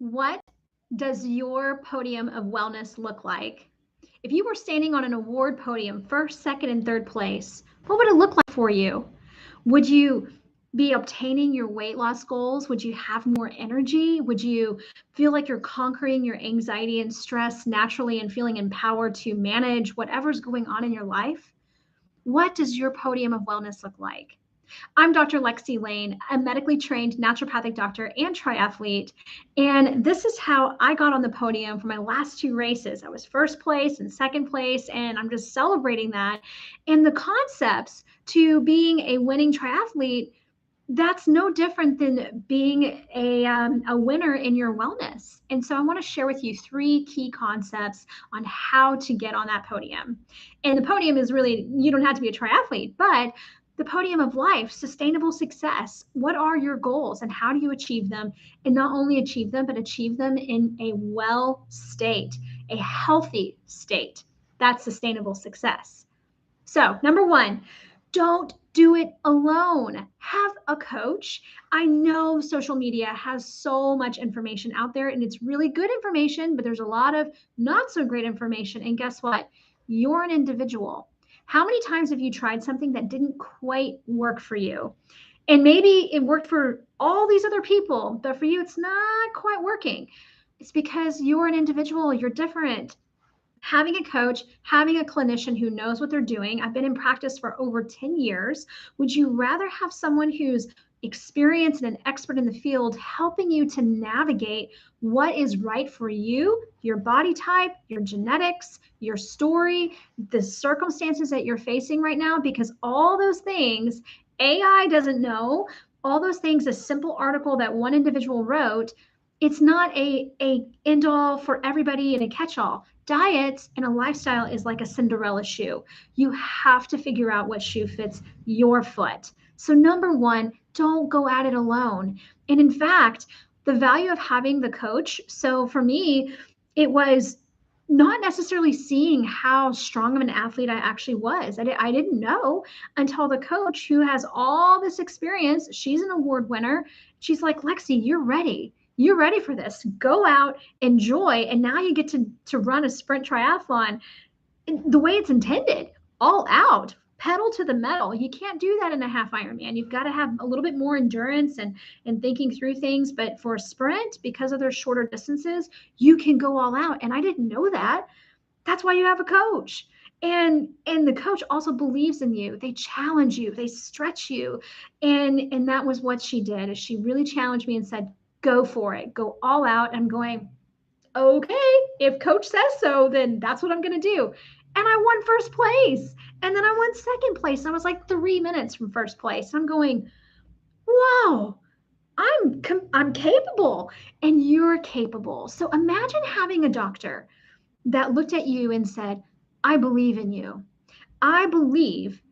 What does your podium of wellness look like? If you were standing on an award podium, first, second, and third place, what would it look like for you? Would you be obtaining your weight loss goals? Would you have more energy? Would you feel like you're conquering your anxiety and stress naturally and feeling empowered to manage whatever's going on in your life? What does your podium of wellness look like? I'm Dr. Lexi Lain, a medically trained naturopathic doctor and triathlete. And this is how I got on the podium for my last two races. I was first place and second place, and I'm just celebrating that. And the concepts to being a winning triathlete, that's no different than being a winner in your wellness. And so I want to share with you three key concepts on how to get on that podium. And the podium is really, you don't have to be a triathlete, but the podium of life, sustainable success. What are your goals and how do you achieve them? And not only achieve them, but achieve them in a well state, a healthy state. That's sustainable success. So, number one, don't do it alone. Have a coach. I know social media has so much information out there, and it's really good information, but there's a lot of not so great information. And guess what? You're an individual. How many times have you tried something that didn't quite work for you? And maybe it worked for all these other people, but for you, it's not quite working. It's because you're an individual, you're different. Having a coach, having a clinician who knows what they're doing. I've been in practice for over 10 years. Would you rather have someone who's experienced and an expert in the field helping you to navigate what is right for you, your body type, your genetics, your story, the circumstances that you're facing right now? Because all those things AI doesn't know, all those things, a simple article that one individual wrote, it's not a end all for everybody and a catch all. Diets and a lifestyle is like a Cinderella shoe. You have to figure out what shoe fits your foot. So number one, don't go at it alone. And in fact, the value of having the coach. So for me, it was not necessarily seeing how strong of an athlete I actually was. I didn't know until the coach who has all this experience, she's an award winner. She's like, Lexi, you're ready. You're ready for this. Go out, enjoy, and now you get to run a sprint triathlon the way it's intended, all out, pedal to the metal. You can't do that in a half Ironman. You've got to have a little bit more endurance and thinking through things. But for a sprint, because of their shorter distances, you can go all out. And I didn't know that. That's why you have a coach. And the coach also believes in you. They challenge you, they stretch you. And that was what she did, is she really challenged me and said, go for it, go all out. I'm going, okay, if coach says so, then that's what I'm going to do. And I won first place. And then I won second place. I was like 3 minutes from first place. I'm going, whoa, I'm capable, and you're capable. So imagine having a doctor that looked at you and said, I believe in you. I believe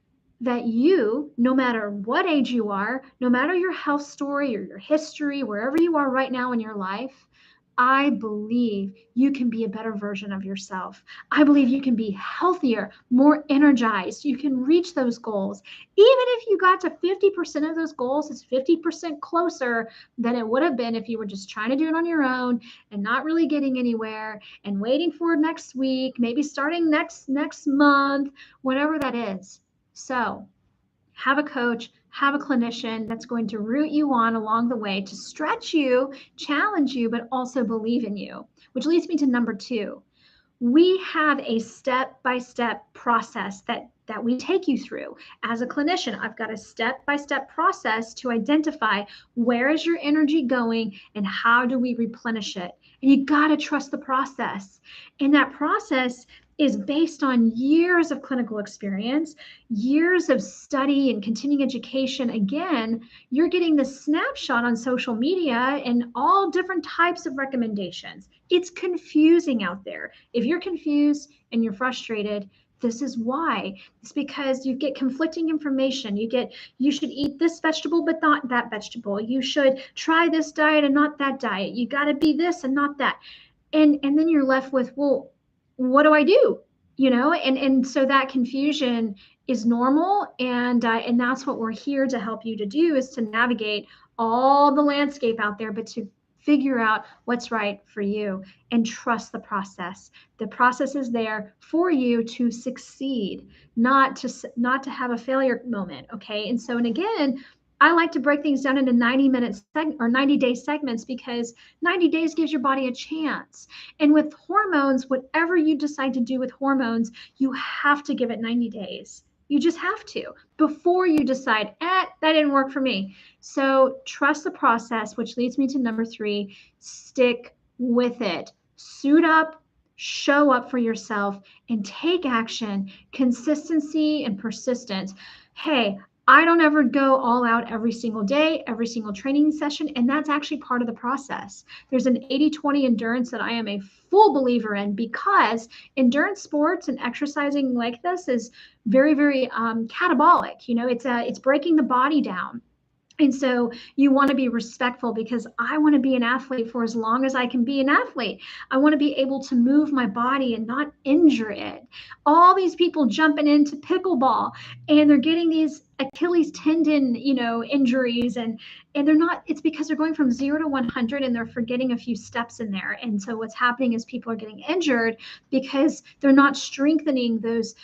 that you, no matter what age you are, no matter your health story or your history, wherever you are right now in your life, I believe you can be a better version of yourself. I believe you can be healthier, more energized. You can reach those goals. Even if you got to 50% of those goals, it's 50% closer than it would have been if you were just trying to do it on your own and not really getting anywhere and waiting for next week, maybe starting next month, whatever that is. So have a coach, have a clinician that's going to root you on along the way to stretch you, challenge you, but also believe in you, which leads me to number two. We have a step-by-step process that we take you through. As a clinician, I've got a step-by-step process to identify where is your energy going and how do we replenish it. And you got to trust the process. And that process is based on years of clinical experience, years of study and continuing education. Again, you're getting the snapshot on social media and all different types of recommendations. It's confusing out there. If you're confused and you're frustrated, this is why. It's because you get conflicting information. You should eat this vegetable, but not that vegetable. You should try this diet and not that diet. You got to be this and not that. And then you're left with, well, what do I do? And so that confusion is normal. And that's what we're here to help you to do, is to navigate all the landscape out there, but to figure out what's right for you and trust the process. The process is there for you to succeed, not to have a failure moment. Okay. And again, I like to break things down into 90-day segments, because 90 days gives your body a chance. And with hormones, whatever you decide to do with hormones, you have to give it 90 days. You just have to, before you decide, that didn't work for me. So trust the process, which leads me to number 3, stick with it. Suit up, show up for yourself, and take action. Consistency and persistence. Hey, I don't ever go all out every single day, every single training session, and that's actually part of the process. There's an 80-20 endurance that I am a full believer in, because endurance sports and exercising like this is very, very catabolic. You know, it's breaking the body down. And so you want to be respectful, because I want to be an athlete for as long as I can be an athlete. I want to be able to move my body and not injure it. All these people jumping into pickleball and they're getting these Achilles tendon, injuries, and they're not, it's because they're going from 0 to 100 and they're forgetting a few steps in there. And so what's happening is people are getting injured because they're not strengthening those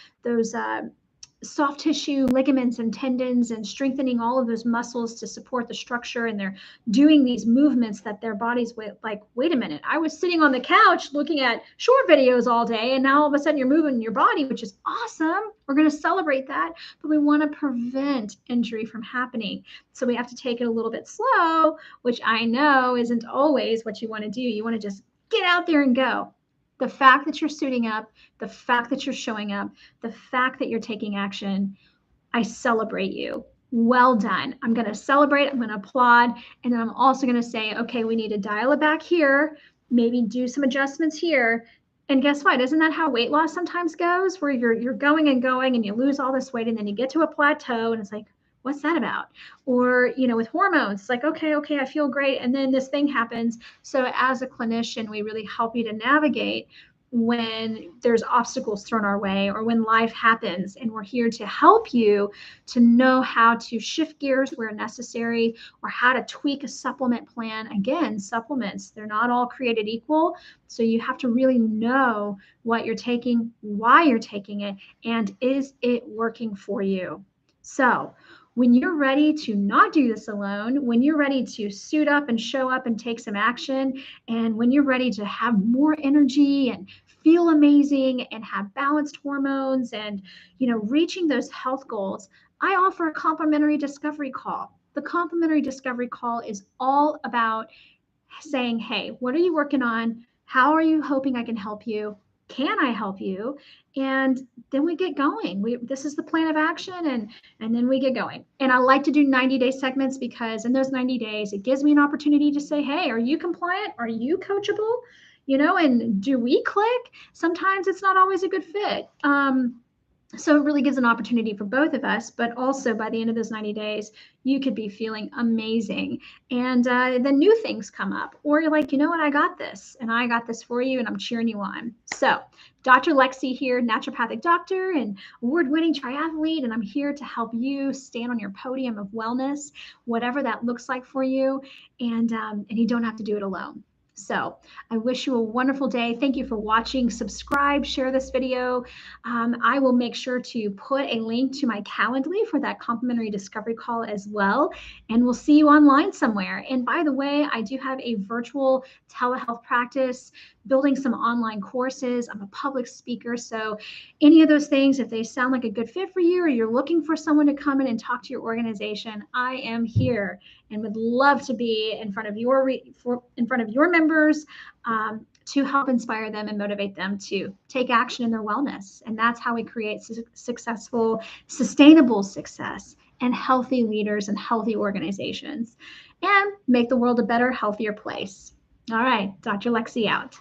soft tissue ligaments and tendons, and strengthening all of those muscles to support the structure. And they're doing these movements that their bodies like, wait a minute, I was sitting on the couch looking at short videos all day, and now all of a sudden you're moving your body, which is awesome. We're going to celebrate that, but we want to prevent injury from happening. So we have to take it a little bit slow, which I know isn't always what you want to do. You want to just get out there and go. The fact that you're suiting up, the fact that you're showing up, the fact that you're taking action, I celebrate you. Well done. I'm going to celebrate, I'm going to applaud, and then I'm also going to say, okay, we need to dial it back here, maybe do some adjustments here. And guess what? Isn't that how weight loss sometimes goes, where you're going and going and you lose all this weight, and then you get to a plateau and it's like, what's that about? Or, with hormones, it's like, okay, I feel great. And then this thing happens. So as a clinician, we really help you to navigate when there's obstacles thrown our way, or when life happens, and we're here to help you to know how to shift gears where necessary, or how to tweak a supplement plan. Again, supplements, they're not all created equal. So you have to really know what you're taking, why you're taking it, and is it working for you? So when you're ready to not do this alone, when you're ready to suit up and show up and take some action, and when you're ready to have more energy and feel amazing and have balanced hormones and, reaching those health goals, I offer a complimentary discovery call. The complimentary discovery call is all about saying, hey, what are you working on? How are you hoping I can help you? Can I help you? And then we get going. This is the plan of action, and then we get going. And I like to do 90-day segments, because in those 90 days, it gives me an opportunity to say, hey, are you compliant? Are you coachable? And do we click? Sometimes it's not always a good fit. So it really gives an opportunity for both of us, but also by the end of those 90 days, you could be feeling amazing. And then new things come up, or you're like, you know what, I got this, and I got this for you, and I'm cheering you on. So Dr. Lexi here, naturopathic doctor and award-winning triathlete, and I'm here to help you stand on your podium of wellness, whatever that looks like for you, and you don't have to do it alone. So I wish you a wonderful day. Thank you for watching. Subscribe, share this video. I will make sure to put a link to my Calendly for that complimentary discovery call as well. And we'll see you online somewhere. And by the way, I do have a virtual telehealth practice, building some online courses. I'm a public speaker. So any of those things, if they sound like a good fit for you, or you're looking for someone to come in and talk to your organization, I am here and would love to be in front of your members to help inspire them and motivate them to take action in their wellness. And that's how we create successful, sustainable success, and healthy leaders and healthy organizations, and make the world a better, healthier place. All right, Dr. Lexi out.